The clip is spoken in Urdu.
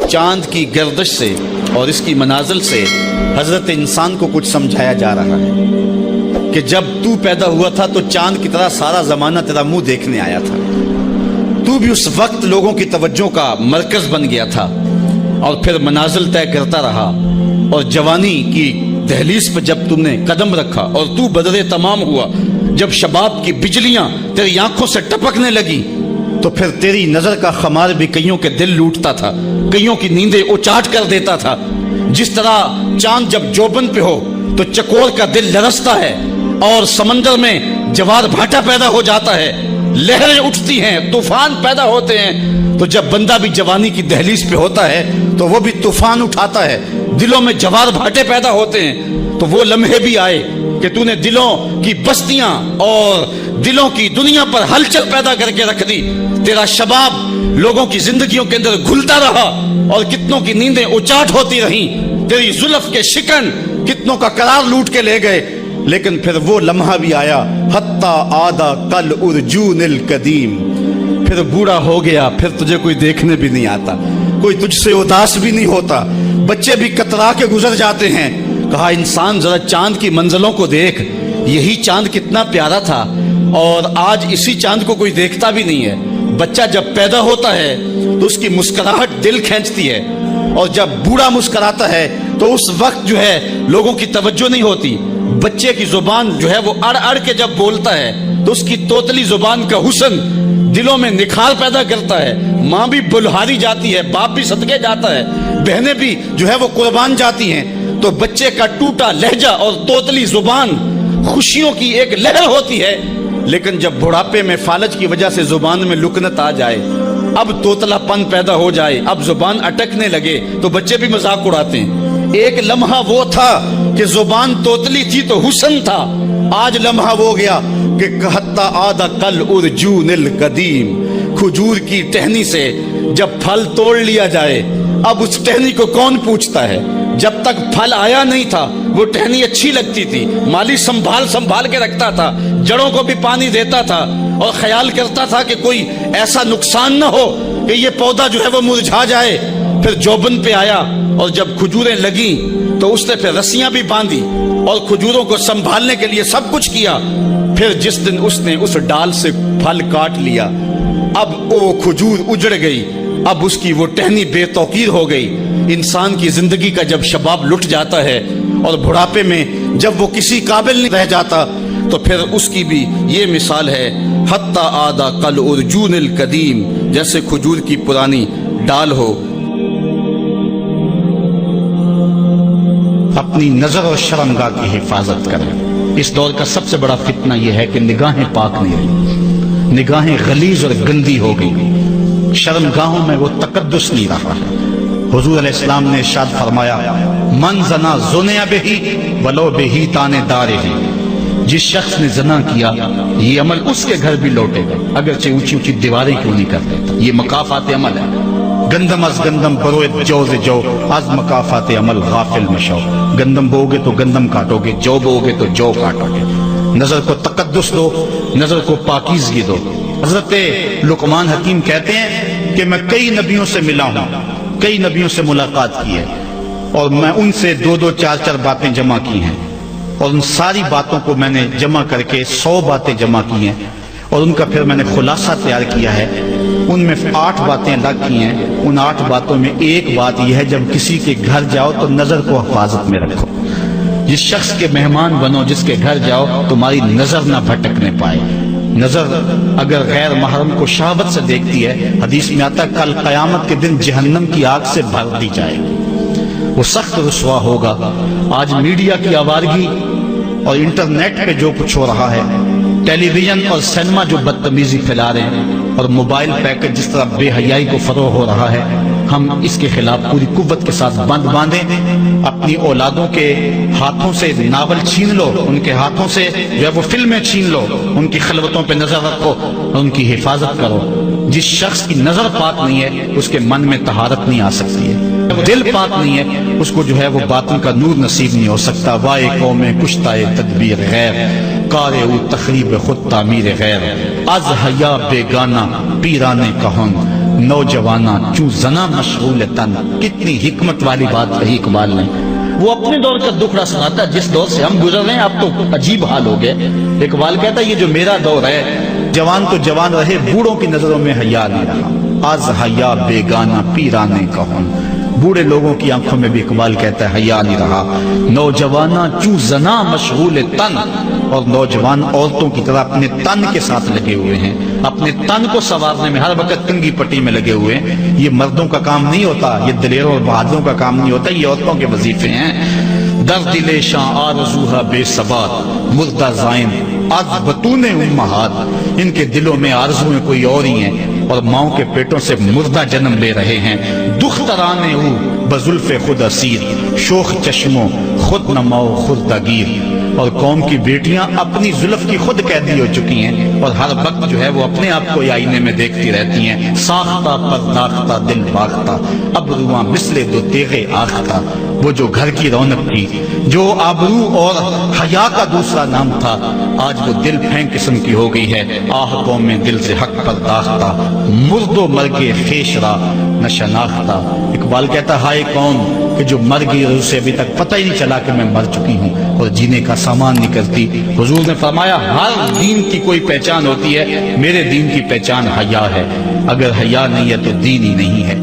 چاند کی گردش سے اور اس کی منازل سے حضرت انسان کو کچھ سمجھایا جا رہا ہے کہ جب تو پیدا ہوا تھا تو چاند کی طرح سارا زمانہ تیرا منہ دیکھنے آیا تھا، تو بھی اس وقت لوگوں کی توجہ کا مرکز بن گیا تھا، اور پھر منازل طے کرتا رہا، اور جوانی کی دہلیز پہ جب تم نے قدم رکھا اور تو بدر تمام ہوا، جب شباب کی بجلیاں تیری آنکھوں سے ٹپکنے لگی، تو پھر تیری نظر کا خمار بھی کئیوں کے دل لوٹتا تھا، کئیوں کی نیندیں اچاٹ کر دیتا تھا۔ جس طرح چاند جب جوبن پہ ہو تو چکور کا دل لرزتا ہے، اور سمندر میں جوار بھاٹا پیدا ہو جاتا ہے، لہریں اٹھتی ہیں، طوفان پیدا ہوتے ہیں، تو جب بندہ بھی جوانی کی دہلیز پہ ہوتا ہے تو وہ بھی طوفان اٹھاتا ہے، دلوں میں جوار بھاٹے پیدا ہوتے ہیں۔ تو وہ لمحے بھی آئے کہ تو نے دلوں کی بستیاں اور دلوں کی دنیا پر ہلچل پیدا کر کے رکھ دی۔ تیرا شباب لوگوں کی زندگیوں کے اندر گھلتا رہا، اور کتنوں کی نیندیں اچاٹ ہوتی رہیں، تیری زلف کے شکن کتنوں کا قرار لوٹ کے لے گئے۔ لیکن پھر وہ لمحہ بھی آیا، حتی آدھا کل ارجون القدیم، پھر بوڑھا ہو گیا، پھر تجھے کوئی دیکھنے بھی نہیں آتا، کوئی تجھ سے اداس بھی نہیں ہوتا، بچے بھی کترا کے گزر جاتے ہیں۔ کہا انسان ذرا چاند کی منزلوں کو دیکھ، یہی چاند کتنا پیارا تھا، اور آج اسی چاند کو کوئی دیکھتا بھی نہیں ہے۔ بچہ جب پیدا ہوتا ہے تو اس کی مسکراہٹ دل کھینچتی ہے، اور جب بوڑھا مسکراتا ہے تو اس وقت جو ہے لوگوں کی توجہ نہیں ہوتی۔ بچے کی زبان جو ہے وہ اڑ اڑ کے جب بولتا ہے تو اس کی توتلی زبان کا حسن دلوں میں نکھار پیدا کرتا ہے۔ ماں بھی بلہاری جاتی ہے، باپ بھی صدقے جاتا ہے، بہنیں بھی جو ہے وہ قربان جاتی ہیں۔ تو بچے کا ٹوٹا لہجہ اور توتلی زبان خوشیوں کی ایک لہر ہوتی ہے، لیکن جب بڑھاپے میں فالج کی وجہ سے زبان میں لکنت آ جائے، اب توتلا پن پیدا ہو جائے، اب زبان اٹکنے لگے، تو بچے بھی مذاق اڑاتے ہیں۔ ایک لمحہ وہ تھا کہ زبان توتلی تھی تو حسن تھا، آج لمحہ وہ گیا کہ حتی آدھا کل ارجون القدیم، کھجور کی ٹہنی سے جب پھل توڑ لیا جائے، اب اس ٹہنی کو کون پوچھتا ہے؟ جب تک پھل آیا نہیں تھا وہ ٹہنی اچھی لگتی تھی، مالی سنبھال کے رکھتا تھا، جڑوں کو بھی پانی دیتا تھا، اور خیال کرتا تھا کہ کوئی ایسا نقصان نہ ہو کہ یہ پودا جو ہے وہ مرجھا جائے۔ پھر جوبن پہ آیا، اور جب کھجوریں لگیں تو اس نے پھر رسیاں بھی باندھی اور کھجوروں کو سنبھالنے کے لیے سب کچھ کیا۔ پھر جس دن اس نے اس ڈال سے پھل کاٹ لیا، اب وہ کھجور اجڑ گئی، اب اس کی وہ ٹہنی بے توقیر ہو گئی۔ انسان کی زندگی کا جب شباب لٹ جاتا ہے اور بڑھاپے میں جب وہ کسی قابل نہیں رہ جاتا، تو پھر اس کی بھی یہ مثال ہے، حتی آدھا کل ارجون القدیم، جیسے کھجور کی پرانی ڈال ہو۔ اپنی نظر اور شرمگاہ کی حفاظت کریں۔ اس دور کا سب سے بڑا فتنہ یہ ہے کہ نگاہیں پاک نہیں رہی، نگاہیں غلیظ اور گندی ہو گئی، شرمگاہوں میں وہ تقدس نہیں رہا ہے۔ حضور علیہ السلام نے ارشاد فرمایا، من زنا زنیا بہی ولو بہی تانے دارہی، جس شخص نے زنا کیا یہ عمل اس کے گھر بھی لوٹے گا، اگرچہ اونچی اونچی دیواریں کیوں نہیں کر دیتا۔ یہ مکافات عمل ہے۔ گندم از گندم بروئے جو ز جو، از مکافات عمل غافل مشو۔ گندم بو گے تو گندم کاٹو گے، جو بو گے تو جو کاٹو گے۔ نظر کو تقدس دو، نظر کو پاکیزگی دو۔ حضرت لقمان حکیم کہتے ہیں کہ میں کئی نبیوں سے ملا ہوں، کئی نبیوں سے ملاقات کی ہے، اور میں ان سے 2-2 4-4 باتیں جمع کی ہیں، اور ان ساری باتوں کو میں نے جمع کر کے 100 باتیں جمع کی ہیں، اور ان کا پھر میں نے خلاصہ تیار کیا ہے۔ ان میں 8 باتیں الگ کی ہیں۔ ان 8 باتوں میں ایک بات یہ ہے، جب کسی کے گھر جاؤ تو نظر کو حفاظت میں رکھو۔ جس شخص کے مہمان بنو، جس کے گھر جاؤ، تمہاری نظر نہ بھٹکنے پائے۔ نظر اگر غیر محرم کو شہوت سے دیکھتی ہے، حدیث میں آتا ہے کل قیامت کے دن جہنم کی آگ سے بھر دی جائے گی، وہ سخت رسوا ہوگا۔ آج میڈیا کی آوارگی اور انٹرنیٹ پہ جو کچھ ہو رہا ہے، ٹیلی ویژن اور سینما جو بدتمیزی پھیلا رہے ہیں، اور موبائل پیکج جس طرح بے حیائی کو فروغ ہو رہا ہے، ہم اس کے خلاف پوری قوت کے ساتھ بند باندھیں۔ اپنی اولادوں کے ہاتھوں سے ناول چھین لو، ان کے ہاتھوں سے جو ہے وہ فلمیں چھین لو، ان کی خلوتوں پہ نظر رکھو اور ان کی حفاظت کرو۔ جس شخص کی نظر پاک نہیں ہے اس کے من میں طہارت نہیں آ سکتی ہے، دل پاک نہیں ہے اس کو جو ہے وہ باطن کا نور نصیب نہیں ہو سکتا۔ وائے قوم کشتائے تدبیر غیر، کارے تخریب خود تعمیر غیر، از حیا بیگانہ پیرانے کہن، نوجوانا چوں زنا مشغول تن. کتنی حکمت والی بات کہی اقبال نے. وہ اپنے دور کا دکھڑا سناتا ہے جس دور سے ہم گزر رہے ہیں. اب تو عجیب حال ہو گئے. اقبال کہتا ہے یہ جو میرا دور ہے، جوان تو جوان رہے، بوڑھوں کی نظروں میں حیا نہیں رہا. از حیا بیگانہ پیرانے کہن. بوڑھے لوگوں کی آنکھوں میں بھی اقبال کہتا ہے حیا نہیں رہا. نوجوانا چوں زنا مشغول تن. اور نوجوان عورتوں کی طرح اپنے تن کے ساتھ لگے ہوئے ہیں، اپنے تن کو سنوارنے میں ہر وقت کنگھی پٹی میں لگے ہوئے ہیں. یہ مردوں کا کام نہیں ہوتا، یہ دلیروں اور بہادروں کا کام نہیں ہوتا، یہ عورتوں کے وظیفے ہیں. در دل شاں آرزوہا بے ثبات مردہ زائن از بطون امہات. ان کے دلوں میں آرزویں کوئی اور ہی ہیں اور ماؤں کے پیٹوں سے مردہ جنم لے رہے ہیں. دخترانے او بزلف خود اسیر شوخ چشموں خود نماؤ خود دگیر. اور قوم کی بیٹیاں اپنی زلف کی خود قیدی ہو چکی ہیں اور ہر وقت جو ہے وہ اپنے آپ کو آئینے میں دیکھتی رہتی ہیں. ساختہ پرداختہ دل باختہ ابروان مثل دو تیغے آختہ. وہ جو گھر کی رونق تھی، جو آبرو اور حیا کا دوسرا نام تھا، آج وہ دل پھینک قسم کی ہو گئی ہے. آہ قوم میں دل سے حق پرداختہ مرد و مرگے خیش را نہ شناختہ. اقبال کہتا ہائے قوم کہ جو مر گئی اور اسے ابھی تک پتہ ہی نہیں چلا کہ میں مر چکی ہوں اور جینے کا سامان نہیں کرتی. حضور نے فرمایا ہر دین کی کوئی پہچان ہوتی ہے، میرے دین کی پہچان حیا ہے. اگر حیا نہیں ہے تو دین ہی نہیں ہے.